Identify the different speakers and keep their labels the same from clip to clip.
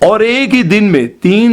Speaker 1: اور ایک ہی دن میں 3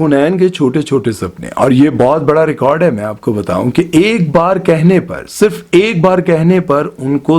Speaker 1: حنین کے چھوٹے چھوٹے سپنے. اور یہ بہت بڑا ریکارڈ ہے. میں آپ کو بتاؤں کہ ایک بار کہنے پر، صرف ایک بار کہنے پر ان کو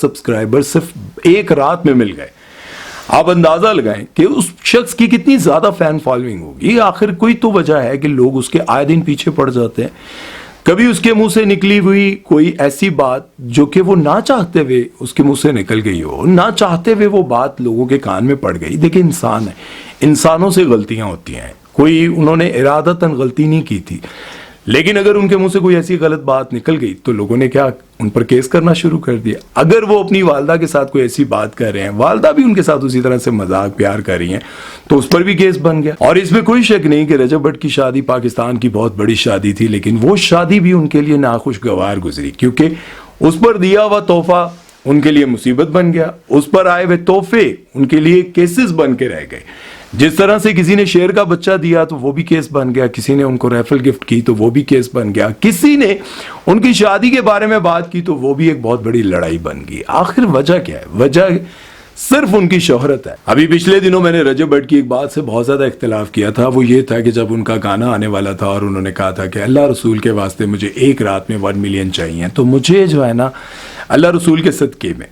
Speaker 1: سبسکرائبر صرف ایک رات میں مل گئے. آپ اندازہ لگائیں کہ اس شخص کی کتنی زیادہ فین فالوئنگ ہوگی. آخر کوئی تو وجہ ہے کہ لوگ اس کے آئے دن پیچھے پڑ جاتے ہیں. کبھی اس کے منہ سے نکلی ہوئی کوئی ایسی بات جو کہ وہ نہ چاہتے ہوئے اس کے منہ سے نکل گئی ہو، نہ چاہتے ہوئے وہ بات لوگوں کے کان میں پڑ گئی. دیکھیں انسان ہے، انسانوں سے غلطیاں ہوتی ہیں. کوئی انہوں نے ارادتاً غلطی نہیں کی تھی، لیکن اگر ان کے منہ سے کوئی ایسی غلط بات نکل گئی تو لوگوں نے کیا ان پر کیس کرنا شروع کر دیا. اگر وہ اپنی والدہ کے ساتھ کوئی ایسی بات کر رہے ہیں، والدہ بھی ان کے ساتھ اسی طرح سے مذاق پیار کر رہی ہیں، تو اس پر بھی کیس بن گیا. اور اس میں کوئی شک نہیں کہ رجب بٹ کی شادی پاکستان کی بہت بڑی شادی تھی، لیکن وہ شادی بھی ان کے لیے ناخوشگوار گزری، کیونکہ اس پر دیا ہوا تحفہ ان کے لیے مصیبت بن گیا. اس پر آئے ہوئے تحفے ان کے لیے کیسز بن کے رہ گئے. جس طرح سے کسی نے شیر کا بچہ دیا تو وہ بھی کیس بن گیا، کسی نے ان کو ریفل گفٹ کی تو وہ بھی کیس بن گیا، کسی نے ان کی شادی کے بارے میں بات کی تو وہ بھی ایک بہت بڑی لڑائی بن گئی. آخر وجہ کیا ہے؟ وجہ صرف ان کی شہرت ہے. ابھی پچھلے دنوں میں نے رجب بٹ کی ایک بات سے بہت زیادہ اختلاف کیا تھا. وہ یہ تھا کہ جب ان کا گانا آنے والا تھا اور انہوں نے کہا تھا کہ اللہ رسول کے واسطے مجھے ایک رات میں 1 ملین چاہیے، تو مجھے جو ہے نا اللہ رسول کے صدقے میں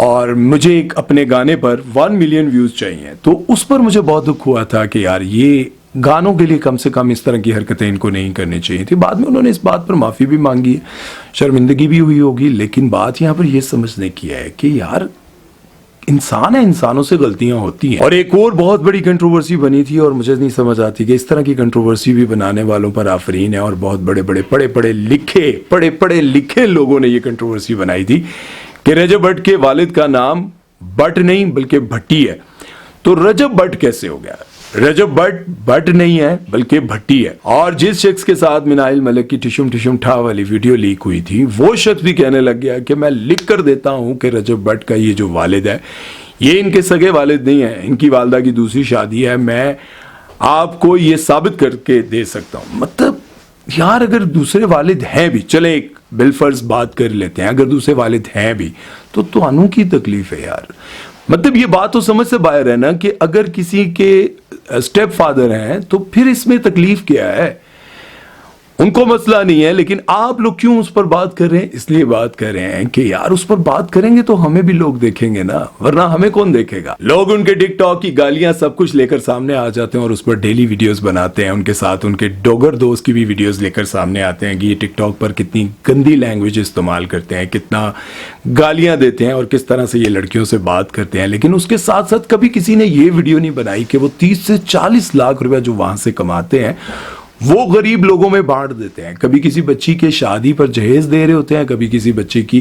Speaker 1: اور مجھے ایک اپنے گانے پر 1 ملین ویوز چاہیے، تو اس پر مجھے بہت دکھ ہوا تھا کہ یار یہ گانوں کے لیے کم سے کم اس طرح کی حرکتیں ان کو نہیں کرنی چاہیے تھی. بعد میں انہوں نے اس بات پر معافی بھی مانگی ہے، شرمندگی بھی ہوئی ہوگی، لیکن بات یہاں پر یہ سمجھنے کی ہے کہ یار انسان ہے، انسانوں سے غلطیاں ہوتی ہیں. اور ایک اور بہت بڑی کنٹروورسی بنی تھی اور مجھے نہیں سمجھ آتی کہ اس طرح کی کنٹروورسی بھی بنانے والوں پر آفرین ہے. اور بہت بڑے بڑے پڑھے لکھے لوگوں نے یہ کنٹروورسی بنائی تھی کہ رجب بٹ کے والد کا نام بٹ نہیں بلکہ بھٹی ہے. تو رجب بٹ کیسے ہو گیا؟ رجب بٹ نہیں ہے بلکہ بھٹی ہے. اور جس شخص کے ساتھ منائل ملک کی ٹشم ٹشم ٹھا والی ویڈیو لیک ہوئی تھی، وہ شخص بھی کہنے لگ گیا کہ میں لکھ کر دیتا ہوں کہ رجب بٹ کا یہ جو والد ہے یہ ان کے سگے والد نہیں ہے، ان کی والدہ کی دوسری شادی ہے. میں آپ کو یہ ثابت کر کے دے سکتا ہوں. مطلب یار اگر دوسرے والد ہیں بھی، چلے ایک بالفرض بات کر لیتے ہیں، اگر دوسرے والد ہیں بھی تو انو کی تکلیف ہے یار. مطلب یہ بات تو سمجھ سے باہر ہے نا کہ اگر کسی کے اسٹیپ فادر ہیں تو پھر اس میں تکلیف کیا ہے؟ ان کو مسئلہ نہیں ہے، لیکن آپ لوگ کیوں اس پر بات کر رہے ہیں؟ اس لیے بات کر رہے ہیں کہ یار اس پر بات کریں گے تو ہمیں بھی لوگ دیکھیں گے نا، ورنہ ہمیں کون دیکھے گا؟ لوگ ان کے ٹک ٹاک کی گالیاں سب کچھ لے کر سامنے آ جاتے ہیں اور اس پر ڈیلی ویڈیوز بناتے ہیں. ان کے ساتھ ان کے ڈوگر دوست کی بھی ویڈیوز لے کر سامنے آتے ہیں کہ یہ ٹک ٹاک پر کتنی گندی لینگویج استعمال کرتے ہیں، کتنا گالیاں دیتے ہیں اور کس طرح سے یہ لڑکیوں سے بات کرتے ہیں. لیکن اس کے ساتھ ساتھ کبھی کسی نے یہ ویڈیو نہیں بنائی کہ وہ 30 سے 40 لاکھ روپے جو وہاں سے کماتے ہیں وہ غریب لوگوں میں بانٹ دیتے ہیں. کبھی کسی بچی کے شادی پر جہیز دے رہے ہوتے ہیں، کبھی کسی بچے کی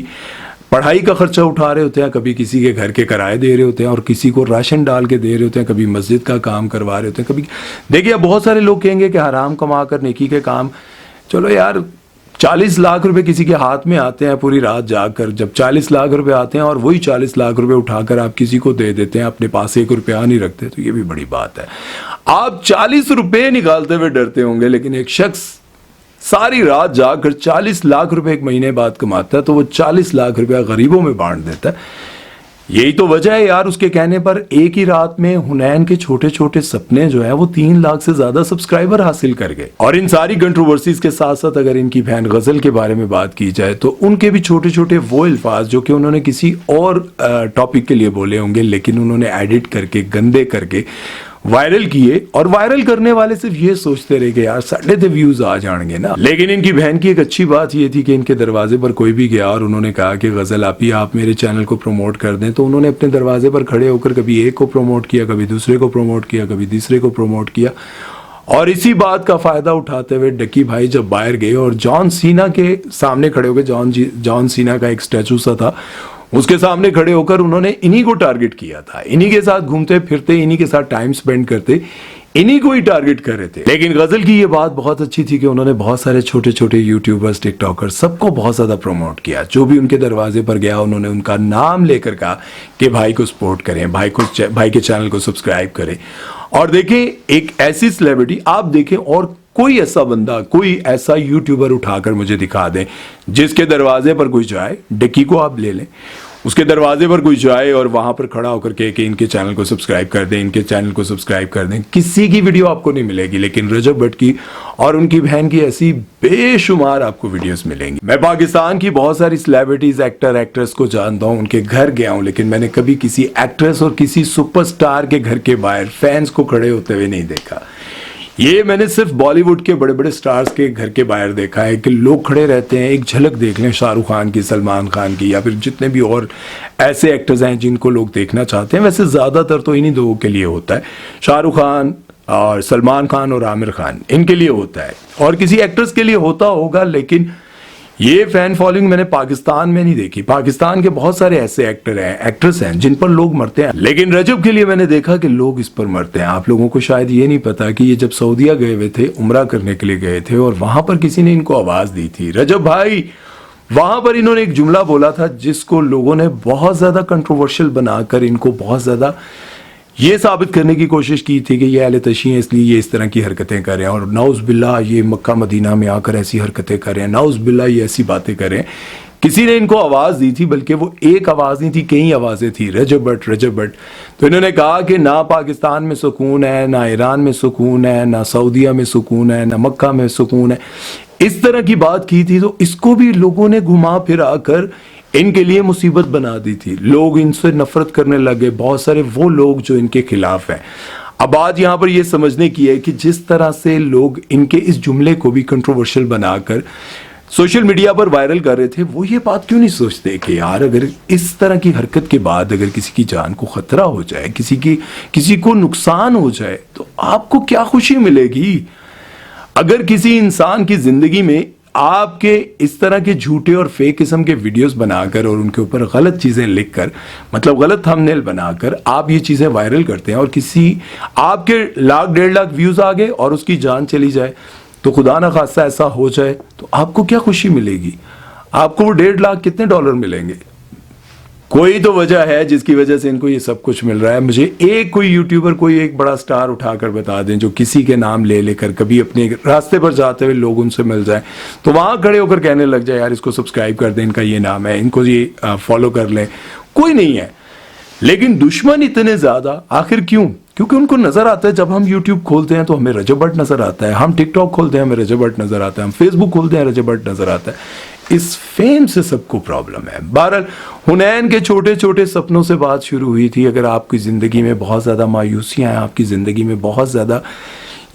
Speaker 1: پڑھائی کا خرچہ اٹھا رہے ہوتے ہیں، کبھی کسی کے گھر کے کرائے دے رہے ہوتے ہیں اور کسی کو راشن ڈال کے دے رہے ہوتے ہیں، کبھی مسجد کا کام کروا رہے ہوتے ہیں. کبھی دیکھیے اب بہت سارے لوگ کہیں گے کہ حرام کما کر نیکی کے کام، چلو یار 40 لاکھ روپے کسی کے ہاتھ میں آتے ہیں پوری رات جاگ کر، جب 40 لاکھ روپے آتے ہیں اور وہی 40 لاکھ روپے اٹھا کر آپ کسی کو دے دیتے ہیں، اپنے پاس 1 روپیہ نہیں رکھتے، تو یہ بھی بڑی بات ہے. آپ 40 روپے نکالتے ہوئے ڈرتے ہوں گے، لیکن ایک شخص ساری رات جاگ کر 40 لاکھ روپے ایک مہینے بعد کماتا ہے تو وہ 40 لاکھ روپے غریبوں میں بانٹ دیتا ہے. یہی تو وجہ ہے یار اس کے کہنے پر ایک ہی رات میں حنین کے چھوٹے چھوٹے سپنے جو ہیں وہ 3 لاکھ سے زیادہ سبسکرائبر حاصل کر گئے. اور ان ساری کنٹروورسیز کے ساتھ ساتھ اگر ان کی بہن غزل کے بارے میں بات کی جائے تو ان کے بھی چھوٹے چھوٹے وہ الفاظ جو کہ انہوں نے کسی اور ٹاپک کے لیے بولے ہوں گے، لیکن انہوں نے ایڈٹ کر کے گندے کر کے وائرل کیے. اور وائرل کرنے والے صرف یہ سوچتے رہے کہ یار ساڑھے تے ویوز آ جائیں گے نا. لیکن ان کی بہن کی ایک اچھی بات یہ تھی کہ ان کے دروازے پر کوئی بھی گیا اور انہوں نے کہا کہ غزل آپی آپ میرے چینل کو پروموٹ کر دیں، تو انہوں نے اپنے دروازے پر کھڑے ہو کر کبھی ایک کو پروموٹ کیا، کبھی دوسرے کو پروموٹ کیا، کبھی تیسرے کو پروموٹ کیا. اور اسی بات کا فائدہ اٹھاتے ہوئے ڈکی بھائی جب باہر گئے اور جان سینا کے سامنے کھڑے ہو گئے، جان سینا کا ایک اسٹیچو سا تھا، اس کے سامنے کھڑے ہو کر انہوں نے انہی کو ٹارگٹ کیا تھا. انہی کے ساتھ گھومتے پھرتے، انہی کے ساتھ ٹائم سپینڈ کرتے، انہی کو ہی ٹارگٹ کر رہے تھے. لیکن غزل کی یہ بات بہت اچھی تھی کہ انہوں نے بہت سارے چھوٹے چھوٹے یوٹیوبرز، ٹک ٹاکر سب کو بہت زیادہ پروموٹ کیا. جو بھی ان کے دروازے پر گیا انہوں نے ان کا نام لے کر کہا کہ بھائی کو سپورٹ کریں، بھائی کے چینل کو سبسکرائب کریں. اور دیکھیں ایک ایسی سیلیبریٹی آپ دیکھیں، اور کوئی ایسا بندہ، کوئی ایسا یوٹیوبر اٹھا کر مجھے دکھا دیں جس کے دروازے پر کوئی جائے. ڈکی کو آپ لے لیں، اس کے دروازے پر کوئی جائے اور وہاں پر کھڑا ہو کر کے کہ ان کے چینل کو سبسکرائب کر دیں، ان کے چینل کو سبسکرائب کر دیں، کسی کی ویڈیو آپ کو نہیں ملے گی، لیکن رجب بٹ کی اور ان کی بہن کی ایسی بے شمار آپ کو ویڈیوز ملیں گی۔ میں پاکستان کی بہت ساری سیلیبریٹیز، ایکٹر، ایکٹریس کو جانتا ہوں، ان کے گھر گیا ہوں، لیکن میں نے کبھی کسی ایکٹریس اور کسی سپر سٹار کے گھر کے باہر فینس کو کھڑے ہوتے ہوئے نہیں دیکھا۔ یہ میں نے صرف بالی ووڈ کے بڑے بڑے سٹارز کے گھر کے باہر دیکھا ہے کہ لوگ کھڑے رہتے ہیں، ایک جھلک دیکھ لیں شاہ رخ خان کی، سلمان خان کی، یا پھر جتنے بھی اور ایسے ایکٹرز ہیں جن کو لوگ دیکھنا چاہتے ہیں۔ ویسے زیادہ تر تو انہی دو کے لیے ہوتا ہے، شاہ رخ خان اور سلمان خان اور عامر خان، ان کے لیے ہوتا ہے، اور کسی ایکٹرز کے لیے ہوتا ہوگا، لیکن یہ فین فالوئنگ میں نے پاکستان میں نہیں دیکھی۔ پاکستان کے بہت سارے ایسے ایکٹر ہیں، ایکٹرس ہیں جن پر لوگ مرتے ہیں، لیکن رجب کے لیے میں نے دیکھا کہ لوگ اس پر مرتے ہیں۔ آپ لوگوں کو شاید یہ نہیں پتا کہ یہ جب سعودیہ گئے ہوئے تھے، عمرہ کرنے کے لیے گئے تھے، اور وہاں پر کسی نے ان کو آواز دی تھی، رجب بھائی، وہاں پر انہوں نے ایک جملہ بولا تھا جس کو لوگوں نے بہت زیادہ کنٹروورشل بنا کر ان کو بہت زیادہ یہ ثابت کرنے کی کوشش کی تھی کہ یہ اہل تشیع ہیں، اس لیے یہ اس طرح کی حرکتیں کر رہے ہیں، اور نعوذ باللہ یہ مکہ مدینہ میں آ کر ایسی حرکتیں کر رہے ہیں، نعوذ باللہ یہ ایسی باتیں کر رہے ہیں۔ کسی نے ان کو آواز دی تھی، بلکہ وہ ایک آواز نہیں تھی، کئی آوازیں تھی، رجب بٹ، رجب بٹ۔ تو انہوں نے کہا کہ نہ پاکستان میں سکون ہے، نہ ایران میں سکون ہے، نہ سعودیہ میں سکون ہے، نہ مکہ میں سکون ہے، اس طرح کی بات کی تھی۔ تو اس کو بھی لوگوں نے گھما پھرا کر ان کے لیے مصیبت بنا دی تھی، لوگ ان سے نفرت کرنے لگے، بہت سارے وہ لوگ جو ان کے خلاف ہیں۔ اب بات یہاں پر یہ سمجھنے کی ہے کہ جس طرح سے لوگ ان کے اس جملے کو بھی کنٹروورشل بنا کر سوشل میڈیا پر وائرل کر رہے تھے، وہ یہ بات کیوں نہیں سوچتے کہ یار اگر اس طرح کی حرکت کے بعد اگر کسی کی جان کو خطرہ ہو جائے، کسی کو نقصان ہو جائے، تو آپ کو کیا خوشی ملے گی؟ اگر کسی انسان کی زندگی میں آپ کے اس طرح کے جھوٹے اور فیک قسم کے ویڈیوز بنا کر اور ان کے اوپر غلط چیزیں لکھ کر، مطلب غلط تھمبنیل بنا کر آپ یہ چیزیں وائرل کرتے ہیں، اور کسی آپ کے 1,00,000 1,50,000 ویوز آ گئے اور اس کی جان چلی جائے، تو خدا نہ خواستہ ایسا ہو جائے، تو آپ کو کیا خوشی ملے گی؟ آپ کو وہ 1,50,000 کتنے ڈالر ملیں گے؟ کوئی تو وجہ ہے جس کی وجہ سے ان کو یہ سب کچھ مل رہا ہے۔ مجھے کوئی یوٹیوبر، کوئی ایک بڑا سٹار اٹھا کر بتا دیں جو کسی کے نام لے کر کبھی اپنے راستے پر جاتے ہوئے لوگ ان سے مل جائیں، تو وہاں کھڑے ہو کر کہنے لگ جائے یار اس کو سبسکرائب کر دیں، ان کا یہ نام ہے، ان کو یہ فالو کر لیں۔ کوئی نہیں ہے، لیکن دشمن اتنے زیادہ آخر کیوں؟ کیونکہ ان کو نظر آتا ہے جب ہم یوٹیوب کھولتے ہیں تو ہمیں رجب بٹ نظر آتا ہے، ہم ٹک ٹاک کھولتے ہیں ہمیں رجب بٹ نظر آتا ہے، ہم فیس بک کھولتے ہیں رجب بٹ نظر آتا ہے۔ اس فیم سے سب کو پرابلم ہے۔ بہرحال حنین کے چھوٹے چھوٹے سپنوں سے بات شروع ہوئی تھی۔ اگر آپ کی زندگی میں بہت زیادہ مایوسیاں ہیں، آپ کی زندگی میں بہت زیادہ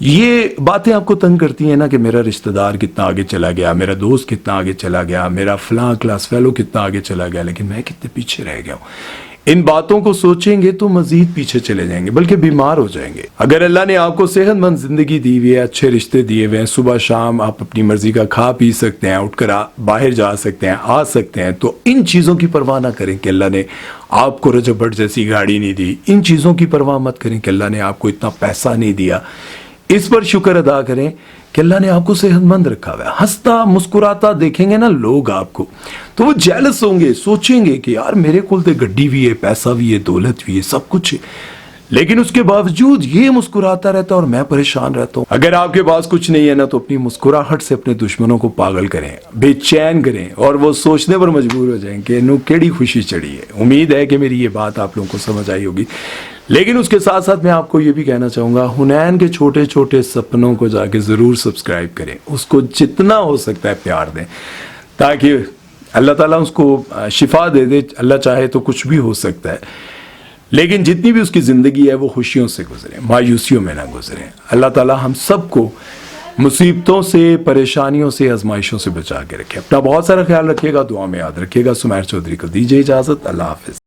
Speaker 1: یہ باتیں آپ کو تنگ کرتی ہیں نا کہ میرا رشتہ دار کتنا آگے چلا گیا، میرا دوست کتنا آگے چلا گیا، میرا فلاں کلاس فیلو کتنا آگے چلا گیا، لیکن میں کتنے پیچھے رہ گیا ہوں، ان باتوں کو سوچیں گے تو مزید پیچھے چلے جائیں گے، بلکہ بیمار ہو جائیں گے۔ اگر اللہ نے آپ کو صحت مند زندگی دی ہوئی ہے، اچھے رشتے دیے ہوئے ہیں، صبح شام آپ اپنی مرضی کا کھا پی سکتے ہیں، اٹھ کر باہر جا سکتے ہیں، آ سکتے ہیں، تو ان چیزوں کی پرواہ نہ کریں کہ اللہ نے آپ کو رجب بٹ جیسی گاڑی نہیں دی، ان چیزوں کی پرواہ مت کریں کہ اللہ نے آپ کو اتنا پیسہ نہیں دیا۔ اس پر شکر ادا کریں کہ اللہ نے آپ کو صحت مند رکھا ہوا ہے۔ ہنستا مسکراتا دیکھیں گے نا لوگ آپ کو، تو وہ جیلس ہوں گے، سوچیں گے کہ یار میرے کول تے گڈی بھی ہے، پیسہ بھی ہے، دولت بھی ہے، سب کچھ ہے، لیکن اس کے باوجود یہ مسکراتا رہتا ہے اور میں پریشان رہتا ہوں۔ اگر آپ کے پاس کچھ نہیں ہے نا، تو اپنی مسکراہٹ سے اپنے دشمنوں کو پاگل کریں، بے چین کریں، اور وہ سوچنے پر مجبور ہو جائیں کہ انہوں کیڑی خوشی چڑھی ہے۔ امید ہے کہ میری یہ بات آپ لوگوں کو سمجھ آئی ہوگی، لیکن اس کے ساتھ ساتھ میں آپ کو یہ بھی کہنا چاہوں گا، حنین کے چھوٹے چھوٹے سپنوں کو جا کے ضرور سبسکرائب کریں، اس کو جتنا ہو سکتا ہے پیار دیں، تاکہ اللہ تعالیٰ اس کو شفا دے دے۔ اللہ چاہے تو کچھ بھی ہو سکتا ہے، لیکن جتنی بھی اس کی زندگی ہے وہ خوشیوں سے گزرے، مایوسیوں میں نہ گزرے۔ اللہ تعالیٰ ہم سب کو مصیبتوں سے، پریشانیوں سے، آزمائشوں سے بچا کے رکھے۔ اپنا بہت سارا خیال رکھیے گا، دعا میں یاد رکھیے گا۔ سمیر چودھری کو دیجیے اجازت، اللہ حافظ۔